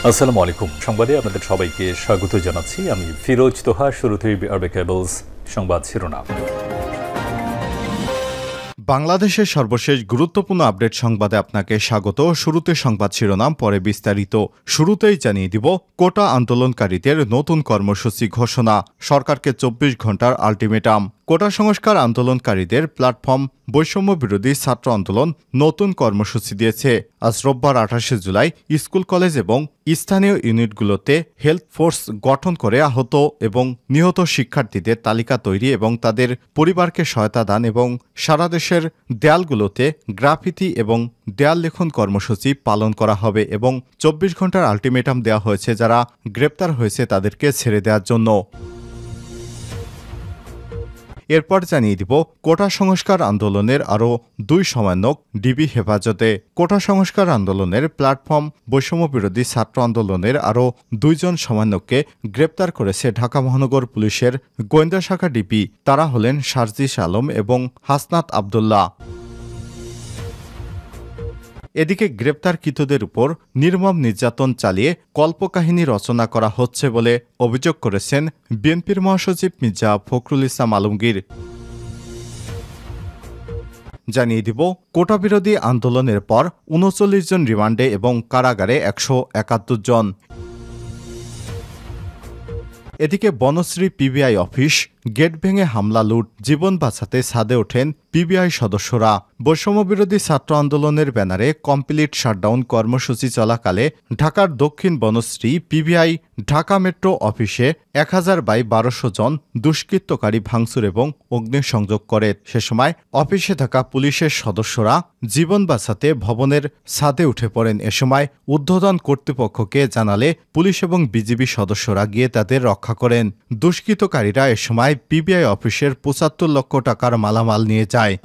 আসসালামু আলাইকুম। সংবাদে আপনাদের সবাইকে স্বাগত জানাচ্ছি। আমি ফিরোজ তোহা। শুরুতেই আরবে কেবলস সংবাদ শিরোনাম। বাংলাদেশের সর্বশেষ গুরুত্বপূর্ণ আপডেট সংবাদে আপনাকে স্বাগত। শুরুতে সংবাদ শিরোনাম, পরে বিস্তারিত। শুরুতেই জানিয়ে দিব, কোটা আন্দোলনকারীদের নতুন কর্মসূচি ঘোষণা, সরকারকে 24 ঘন্টার আলটিমেটাম। কোটা সংস্কার আন্দোলনকারীদের প্ল্যাটফর্ম বৈষম্য বিরোধী ছাত্র আন্দোলন নতুন কর্মসূচি দিয়েছে। আজ রোববার 28 জুলাই স্কুল, কলেজ এবং স্থানীয় ইউনিটগুলোতে হেলথ ফোর্স গঠন করে আহত এবং নিহত শিক্ষার্থীদের তালিকা তৈরি এবং তাদের পরিবারকে সহায়তা দান এবং সারা দেশের দেয়ালগুলোতে গ্রাফিতি এবং দেয়াল লেখন কর্মসূচি পালন করা হবে এবং 24 ঘন্টার আলটিমেটাম দেওয়া হয়েছে যারা গ্রেপ্তার হয়েছে তাদেরকে ছেড়ে দেওয়ার জন্য। এরপর জানিয়ে দিব, কোটা সংস্কার আন্দোলনের আরও 2 সমন্বয়ক ডিবি হেফাজতে। কোটা সংস্কার আন্দোলনের প্ল্যাটফর্ম বৈষম্য বিরোধী ছাত্র আন্দোলনের আরও 2 জন সমন্বয়ককে গ্রেপ্তার করেছে ঢাকা মহানগর পুলিশের গোয়েন্দা শাখা ডিবি। তারা হলেন সার্জিস আলম এবং হাসনাত আবদুল্লাহ। এদিকে গ্রেপ্তারকৃতদের উপর নির্মম নির্যাতন চালিয়ে কল্পকাহিনী রচনা করা হচ্ছে বলে অভিযোগ করেছেন বিএনপির মহাসচিব মির্জা ফখরুল ইসলাম আলমগীর। জানিয়ে দিব, কোটা বিরোধী আন্দোলনের পর 39 জন রিমান্ডে এবং কারাগারে 171 জন। এদিকে বনশ্রী পিবিআই অফিস গেট ভেঙে হামলা, লুট, জীবন বাঁচাতে ছাদে ওঠেন পিবিআই সদস্যরা। বৈষম্য বিরোধী ছাত্র আন্দোলনের ব্যানারে কমপ্লিট শাটডাউন কর্মসূচি চলাকালে ঢাকার দক্ষিণ বনশ্রী পিবিআই ঢাকা মেট্রো অফিসে 1000/1200 জন দুষ্কৃতকারী ভাঙচুর এবং অগ্নিসংযোগ করে। সে সময় অফিসে থাকা পুলিশের সদস্যরা জীবন বাঁচাতে ভবনের ছাদে উঠে পড়েন। এ সময় ঊর্ধ্বতন কর্তৃপক্ষকে জানালে পুলিশ এবং বিজিবি সদস্যরা গিয়ে তাদের রক্ষা করেন। দুষ্কৃতকারীরা এ সময় পিবিআই অফিসের 75 লক্ষ টাকার মালামাল নিয়ে যায়।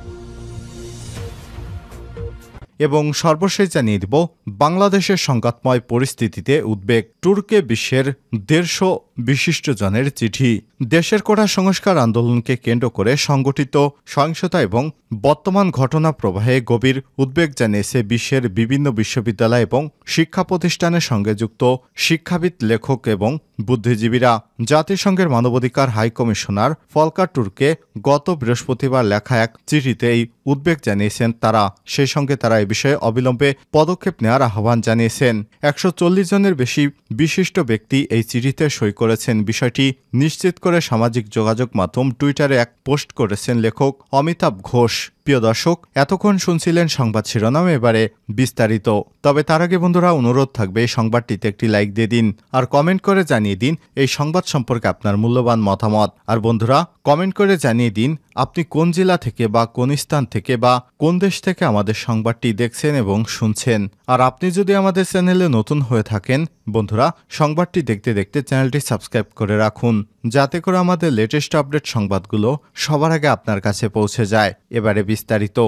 এবং সর্বশেষ জানিয়ে দিব, বাংলাদেশের সংঘাতময় পরিস্থিতিতে উদ্বেগ, টুর্কে বিশ্বের 150 বিশিষ্টজনের চিঠি। দেশের কোটা সংস্কার আন্দোলনকে কেন্দ্র করে সংগঠিত সহিংসতা এবং বর্তমান ঘটনা প্রবাহে গভীর উদ্বেগ জানিয়েছে বিশ্বের বিভিন্ন বিশ্ববিদ্যালয় এবং শিক্ষা প্রতিষ্ঠানের সঙ্গে যুক্ত শিক্ষাবিদ, লেখক এবং বুদ্ধিজীবীরা। জাতিসংঘের মানবাধিকার হাই কমিশনার ফলকার টুরকে গত বৃহস্পতিবার লেখা এক চিঠিতে এই উদ্বেগ জানিয়েছেন তারা। সেই সঙ্গে তারা এ বিষয়ে অবিলম্বে পদক্ষেপ নেওয়ার আহ্বান জানিয়েছেন। 140 জনের বেশি বিশিষ্ট ব্যক্তি এই চিঠিতে সই করেছেন। বিষয়টি নিশ্চিত করে সামাজিক যোগাযোগ মাধ্যম টুইটারে এক পোস্ট করেছেন লেখক অমিতাভ ঘোষ। প্রিয় দর্শক, এতক্ষণ শুনছিলেন সংবাদ শিরোনাম, এবারে বিস্তারিত। তবে তার আগে বন্ধুরা, অনুরোধ থাকবে এই সংবাদটিতে একটি লাইক দিয়ে দিন আর কমেন্ট করে জানিয়ে দিন এই সংবাদ সম্পর্কে আপনার মূল্যবান মতামত। আর বন্ধুরা, কমেন্ট করে জানিয়ে দিন আপনি কোন জেলা থেকে বা কোন স্থান থেকে বা কোন দেশ থেকে আমাদের সংবাদটি দেখছেন এবং শুনছেন। আর আপনি যদি আমাদের চ্যানেলে নতুন হয়ে থাকেন বন্ধুরা, সংবাদটি দেখতে দেখতে চ্যানেলটি সাবস্ক্রাইব করে রাখুন, যাতে করে আমাদের লেটেস্ট আপডেট সংবাদগুলো সবার আগে আপনার কাছে পৌঁছে যায়। এবারে বিস্তারিত।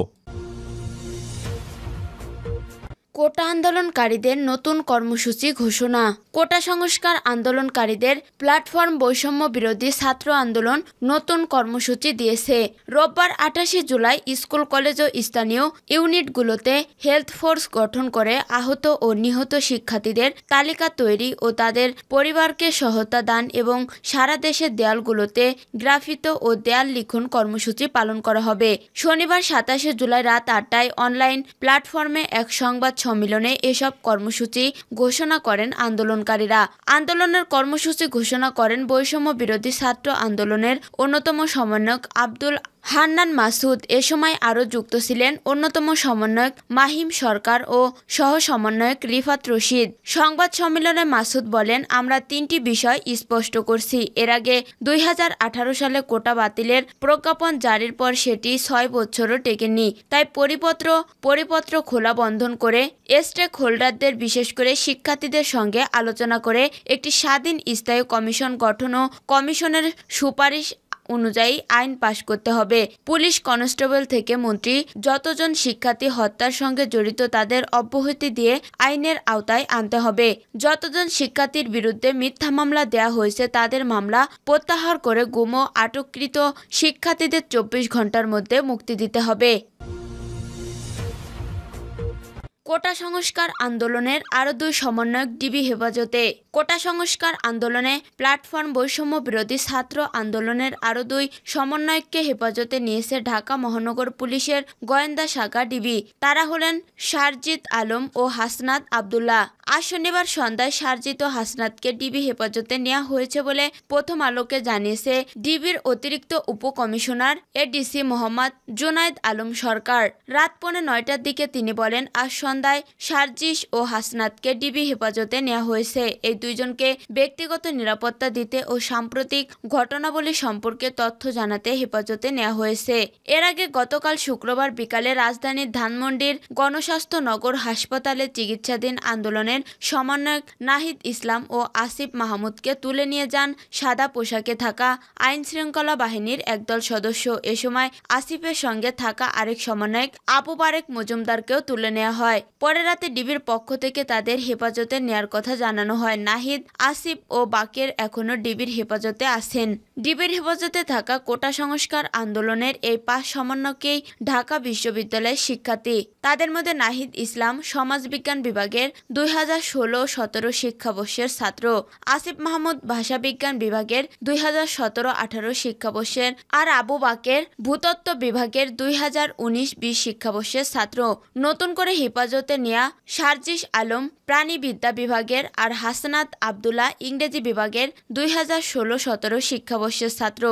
কোটা আন্দোলনকারীদের নতুন কর্মসূচি ঘোষণা। কোটা সংস্কার আন্দোলনকারীদের প্ল্যাটফর্ম বৈষম্য বিরোধী ছাত্র আন্দোলন নতুন কর্মসূচি দিয়েছে। রোববার 28 জুলাই স্কুল, কলেজ ও স্থানীয় ইউনিটগুলোতে হেলথ ফোর্স গঠন করে আহত ও নিহত শিক্ষার্থীদের তালিকা তৈরি ও তাদের পরিবারকে সহায়তা দান এবং সারা দেশের দেয়ালগুলোতে গ্রাফিত ও দেয়াল লিখন কর্মসূচি পালন করা হবে। শনিবার 27 জুলাই রাত 8টায় অনলাইন প্ল্যাটফর্মে এক সংবাদ সম্মেলনে এসব কর্মসূচি ঘোষণা করেন আন্দোলনকারীরা। আন্দোলনের কর্মসূচি ঘোষণা করেন বৈষম্য বিরোধী ছাত্র আন্দোলনের অন্যতম সমন্বয়ক আব্দুল হান্নান মাসুদ। এ সময় আরও যুক্ত ছিলেন অন্যতম সমন্বয়ক মাহিম সরকার ও সহ সমন্বয়ক রিফাত রশিদ। সংবাদ সম্মেলনে মাসুদ বলেন, আমরা 3টি বিষয় স্পষ্ট করছি। এর আগে 2018 সালে কোটা বাতিলের প্রজ্ঞাপন জারির পর সেটি 6 বছরও টেকেনি। তাই পরিপত্র খোলা বন্ধন করে স্টেক হোল্ডারদের, বিশেষ করে শিক্ষার্থীদের সঙ্গে আলোচনা করে একটি স্বাধীন স্থায়ী কমিশন গঠন ও কমিশনের সুপারিশ অনুযায়ী আইন পাশ করতে হবে। পুলিশ কনস্টেবল থেকে মন্ত্রী যতজন শিক্ষার্থী হত্যার সঙ্গে জড়িত তাদের অব্যাহতি দিয়ে আইনের আওতায় আনতে হবে। যতজন শিক্ষার্থীর বিরুদ্ধে মিথ্যা মামলা দেয়া হয়েছে তাদের মামলা প্রত্যাহার করে গুম ও আটককৃত শিক্ষার্থীদের 24 ঘন্টার মধ্যে মুক্তি দিতে হবে। কোটা সংস্কার আন্দোলনের আরও 2 সমন্বয়ক ডিবি হেফাজতে। কোটা সংস্কার আন্দোলনে প্ল্যাটফর্ম বৈষম্য বিরোধী ছাত্র আন্দোলনের আরও 2 সমন্বয়ককে হেফাজতে নিয়েছে ঢাকা মহানগর পুলিশের গোয়েন্দা শাখা ডিবি। তারা হলেন শারজিৎ আলম ও হাসনাত আবদুল্লাহ। আজ শনিবার সন্ধ্যায় শারজিৎ ও হাসনাতকে ডিবি হেফাজতে নেওয়া হয়েছে বলে প্রথম আলোকে জানিয়েছে ডিবির অতিরিক্ত উপকমিশনার এডিসি মোহাম্মদ জুনায়েদ আলম সরকার। রাত 9:45টার দিকে তিনি বলেন, আজ সন্ধ্যায় শারজিৎ ও হাসনাতকে ডিবি হেফাজতে নেওয়া হয়েছে। এই দুইজনকে ব্যক্তিগত নিরাপত্তা দিতে ও সাম্প্রতিক ঘটনাবলী সম্পর্কে তথ্য জানাতে হেফাজতে নেওয়া হয়েছে। এর আগে গতকাল শুক্রবার বিকালে রাজধানীর ধানমন্ডির গণস্বাস্থ্য নগর হাসপাতালে চিকিৎসাধীন আন্দোলনের সমন্বয়ক নাহিদ ইসলাম ও আসিফ মাহমুদকে তুলে নিয়ে যান সাদা পোশাকে থাকা আইনশৃঙ্খলা বাহিনীর একদল সদস্য। এ সময় আসিফের সঙ্গে থাকা আরেক সমন্বয়ক আবু বারেক মজুমদারকেও তুলে নেওয়া হয়। পরে রাতে ডিবির পক্ষ থেকে তাদের হেফাজতে নেয়ার কথা জানানো হয়। নাহিদ, আসিফ ও বাকের এখনও ডিবির হেফাজতে আছেন। ডিবির হেফাজতে থাকা কোটা সংস্কার আন্দোলনের এই 5 সমন্বয়কেই ঢাকা বিশ্ববিদ্যালয়ের শিক্ষার্থী। তাদের মধ্যে নাহিদ ইসলাম সমাজবিজ্ঞান বিভাগের 2016-17 শিক্ষাবর্ষের ছাত্র, আসিফ মাহমুদ ভাষাবিজ্ঞান বিভাগের 2017-18 শিক্ষাবর্ষের, আর আবু বাকের ভূতত্ত্ব বিভাগের 2019-20 শিক্ষাবর্ষের ছাত্র। নতুন করে হেফাজতে নেয়া শারজিৎ আলম প্রাণীবিদ্যা বিভাগের আর হাসনাত আবদুল্লাহ ইংরেজি বিভাগের 2016-17 শিক্ষাবর্ষের ছাত্র।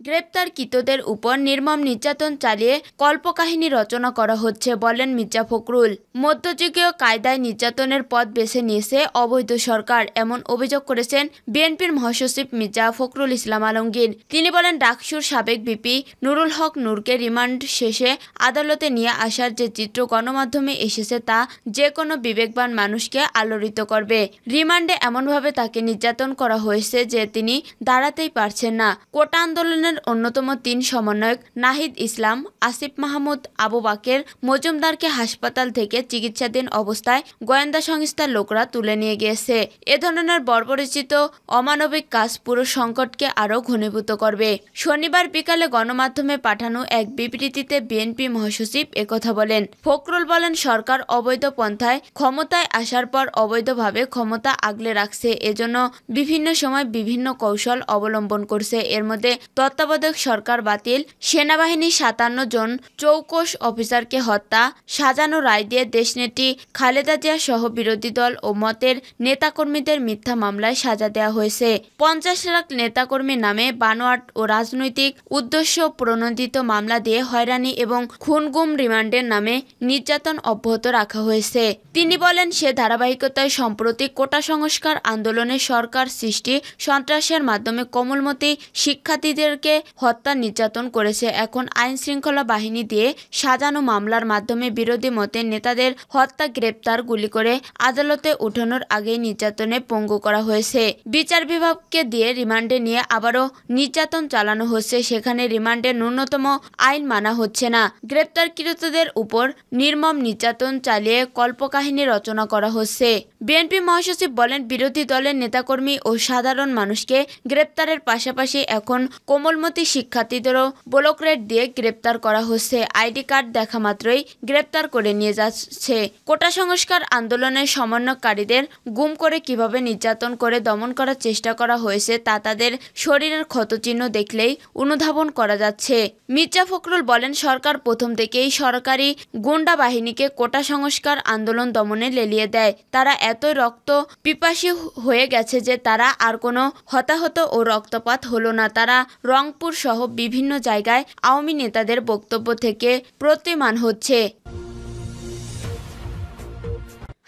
গ্রেপ্তারকৃতদের উপর নির্মম নির্যাতন চালিয়ে কল্পকাহিনী রচনা করা হচ্ছে বলেন মির্জা ফখরুল। মধ্যযুগীয় কায়দায় নির্যাতনের পথ বেছে নিয়েছে অবৈধ সরকার, এমন অভিযোগ করেছেন বিএনপির মহাসচিব মির্জা ফখরুল ইসলাম আলমগীর। তিনি বলেন, ডাকসুর সাবেক ভিপি নুরুল হক নূরকে রিমান্ড শেষে আদালতে নিয়ে আসার যে চিত্র গণমাধ্যমে এসেছে তা যে কোনো বিবেকবান মানুষকে আলোড়িত করবে। রিমান্ডে এমনভাবে তাকে নির্যাতন করা হয়েছে যে তিনি দাঁড়াতেই পারছেন না। কোটা আন্দোলনের অন্যতম 3 সমন্বয়ক নাহিদ ইসলাম, আসিফ মাহমুদ, আবু বাকের মজুমদারকে হাসপাতাল থেকে চিকিৎসাধীন অবস্থায় গোয়েন্দা সংস্থার লোকরা তুলে নিয়ে গিয়েছে। এ ধরনের বর্বরচিত অমানবিক কাজ পুরো সংকটকে আরও ঘনীভূত করবে। শনিবার বিকালে গণমাধ্যমে পাঠানো এক বিবৃতিতে বিএনপি মহাসচিব একথা বলেন। ফখরুল বলেন, সরকার অবৈধ পন্থায় ক্ষমতায় আসার পর অবৈধভাবে ক্ষমতা আগলে রাখছে। এজন্য বিভিন্ন সময় বিভিন্ন কৌশল অবলম্বন করছে। এর মধ্যে তত্ত্বাবধায়ক সরকার বাতিল, সেনাবাহিনীর 57 জন চৌকস অফিসারকে হত্যা, সাজানো রায় দিয়ে দেশনেত্রী খালেদা জিয়া সহ বিরোধী দল ও মতের নেতাকর্মীদের মিথ্যা মামলায় সাজা দেওয়া হয়েছে। 50 লাখ নেতাকর্মীর নামে বানোয়াট ও রাজনৈতিক উদ্দেশ্য প্রণোদিত মামলা দিয়ে হয়রানি এবং খুন-গুম, রিমান্ডের নামে নির্যাতন অব্যাহত রাখা হয়েছে। তিনি বলেন, সে ধারাবাহিকতায় সম্প্রতি কোটা সংস্কার আন্দোলনে সরকার সৃষ্টি সন্ত্রাসের মাধ্যমে কোমলমতি শিক্ষার্থীদেরকে হত্যা নির্যাতন করেছে। এখন আইন শৃঙ্খলা বাহিনী দিয়ে সাজানো মামলার মাধ্যমে বিরোধী মতের নেতাদের হত্যা, গ্রেপ্তার, গুলি করে আদালতে ওঠানোর আগেই নির্যাতনে পঙ্গু করা হয়েছে। বিচার বিভাগকে দিয়ে রিমান্ডে নিয়ে আবারও নির্যাতন চালানো হচ্ছে। সেখানে রিমান্ডের ন্যূনতম আইন মানা হচ্ছে না। গ্রেপ্তারকৃতদের উপর নির্মম নির্যাতন চালিয়ে কল্পকাহিনী রচনা করা হচ্ছে। বিএনপি মহাসচিব বলেন, বিরোধী দলের নেতাকর্মী ও সাধারণ মানুষকে গ্রেপ্তারের পাশাপাশি এখন কোমলমতি শিক্ষার্থীদেরও ব্লক রেড দিয়ে গ্রেপ্তার করা হচ্ছে। আইডি কার্ড দেখা মাত্রই গ্রেপ্তার করে নিয়ে যাচ্ছে। কোটা সংস্কার আন্দোলনের সমন্বয়কারীদের গুম করে কিভাবে নির্যাতন করে দমন করার চেষ্টা করা হয়েছে তা তাদের শরীরের ক্ষতচিহ্ন দেখলেই অনুধাবন করা যাচ্ছে। মির্জা ফখরুল বলেন, সরকার প্রথম থেকেই সরকারি গুন্ডা বাহিনীকে কোটা সংস্কার আন্দোলন দমনে লেলিয়ে দেয়। তারা এতই রক্ত পিপাসী হয়ে গেছে যে তারা আর কোনো হতাহত ও রক্তপাত হলো না। তারা রংপুর সহ বিভিন্ন জায়গায় আওয়ামী নেতাদের বক্তব্য থেকে প্রতীয়মান হচ্ছে।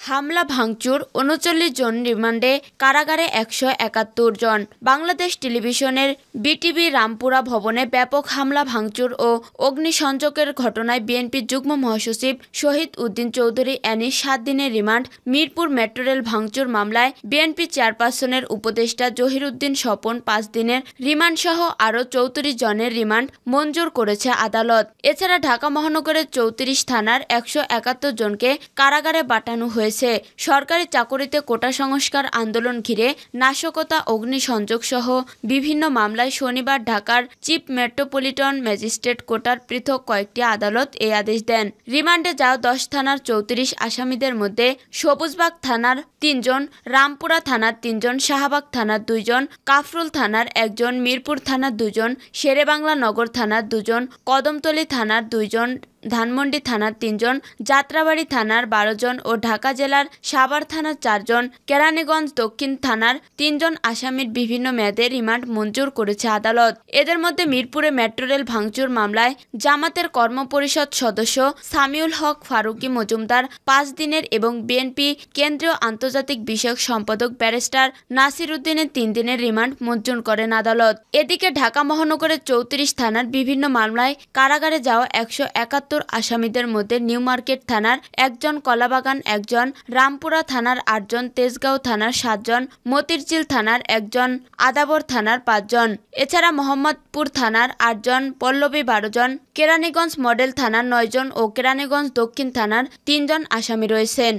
হামলা ভাঙচুর, 39 জন রিমান্ডে, কারাগারে 171 জন। বাংলাদেশ টেলিভিশনের বিটিভি রামপুরা ভবনে ব্যাপক হামলা ভাঙচুর ও অগ্নিসংযোগের ঘটনায় বিএনপির যুগ্ম মহাসচিব শহীদ উদ্দিন চৌধুরী এনি 7 দিনের রিমান্ড। মিরপুর মেট্রো রেল ভাঙচুর মামলায় বিএনপি চেয়ারপারসনের উপদেষ্টা জহিরুদ্দিন স্বপন 5 দিনের রিমান্ড সহ আরও 34 জনের রিমান্ড মঞ্জুর করেছে আদালত। এছাড়া ঢাকা মহানগরের 34 থানার 171 জনকে কারাগারে পাঠানো হয়েছে। করেছে। সরকারি চাকরিতে কোটা সংস্কার আন্দোলন ঘিরে নাশকতা, অগ্নিসংযোগ সহ বিভিন্ন মামলায় শনিবার ঢাকার চিফ মেট্রোপলিটন ম্যাজিস্ট্রেট কোর্টের পৃথক কয়েকটি আদালত এই আদেশ দেন। রিমান্ডে যাওয়া 10 থানার 34 আসামিদের মধ্যে সবুজবাগ থানার 3 জন, রামপুরা থানার 3 জন, শাহবাগ থানার 2 জন, কাফরুল থানার 1 জন, মিরপুর থানার 2 জন, শেরেবাংলা নগর থানার 2 জন, কদমতলী থানার 2 জন, ধানমন্ডি থানার 3 জন, যাত্রাবাড়ি থানার 12 জন ও ঢাকা জেলার সাভার থানার 4 জন, কেরানীগঞ্জ দক্ষিণ থানার 3 জন আসামির বিভিন্ন মেয়াদে রিমান্ড মঞ্জুর করেছে আদালত। এদের মধ্যে মিরপুরে মেট্রো রেল ভাঙচুর মামলায় জামাতের কর্মপরিষদ সদস্য সামিউল হক ফারুকী মজুমদার 5 দিনের এবং বিএনপি কেন্দ্রীয় আন্তর্জাতিক বিষয়ক সম্পাদক ব্যারিস্টার নাসির উদ্দিনের 3 দিনের রিমান্ড মঞ্জুর করেন আদালত। এদিকে ঢাকা মহানগরের 34 থানার বিভিন্ন মামলায় কারাগারে যাওয়া 171 আসামিদের মধ্যে নিউ মার্কেট থানার 1 জন, কলাবাগান 1 জন, রামপুরা থানার 8 জন, তেজগাঁও থানার 7 জন, মতিরঝিল থানার 1 জন, আদাবর থানার 5 জন। এছাড়া মোহাম্মদপুর থানার 8 জন, পল্লবী 12 জন, কেরানীগঞ্জ মডেল থানার 9 জন ও কেরানীগঞ্জ দক্ষিণ থানার 3 জন আসামি রয়েছেন।